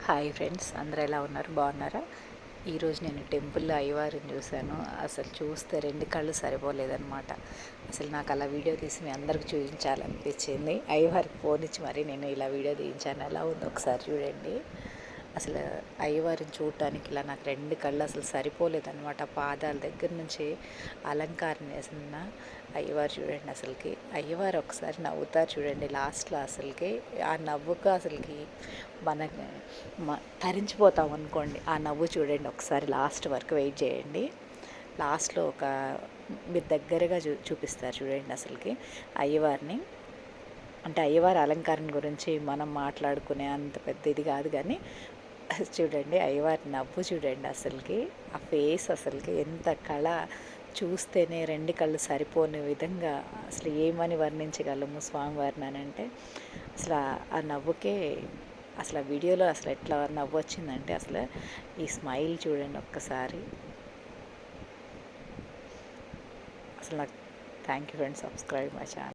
Hi friends, అందరూ ఎలా ఉన్నారు? బాగున్నారా? ఈరోజు నేను టెంపుల్లో అయ్యవారిని చూశాను. అసలు చూస్తే 2 కళ్ళు సరిపోలేదనమాట. అసలు నాకు అలా వీడియో తీసి మీ అందరికి చూపించాలనిపించింది. అయ్యవారికి ఫోన్ ఇచ్చి మరి నేను ఇలా వీడియో తీయించాను. ఎలా ఉందో ఒకసారి చూడండి. అసలు అయ్యవారిని చూడటానికి ఇలా నాకు 2 కళ్ళు అసలు సరిపోలేదనమాట. పాదాల దగ్గర నుంచి అలంకారం వేసిన అయ్యవారు చూడండి. అసలుకి అయ్యవారు ఒకసారి నవ్వుతారు చూడండి లాస్ట్లో. అసలుకి ఆ నవ్వుకు అసలుకి మనకి తరించిపోతాం అనుకోండి. ఆ నవ్వు చూడండి ఒకసారి, లాస్ట్ వరకు వెయిట్ చేయండి. లాస్ట్లో మీరు దగ్గరగా చూపిస్తారు చూడండి అసలుకి అయ్యవారిని. అంటే అయ్యవారి అలంకారం గురించి మనం మాట్లాడుకునే అంత పెద్ద ఇది కాదు, కానీ చూడండి అయ్యవారి నవ్వు చూడండి అసలుకి. ఆ ఫేస్ అసలుకి ఎంత కళ, చూస్తేనే 2 కళ్ళు సరిపోని విధంగా అసలు ఏమని వర్ణించగలము స్వామివారిని అని అంటే అసలు ఆ నవ్వుకే అసలు ఆ వీడియోలో అసలు ఎట్లా నవ్వు వచ్చిందంటే అసలు ఈ స్మైల్ చూడండి ఒక్కసారి. అసలు నాకు thank you friends, subscribe my channel.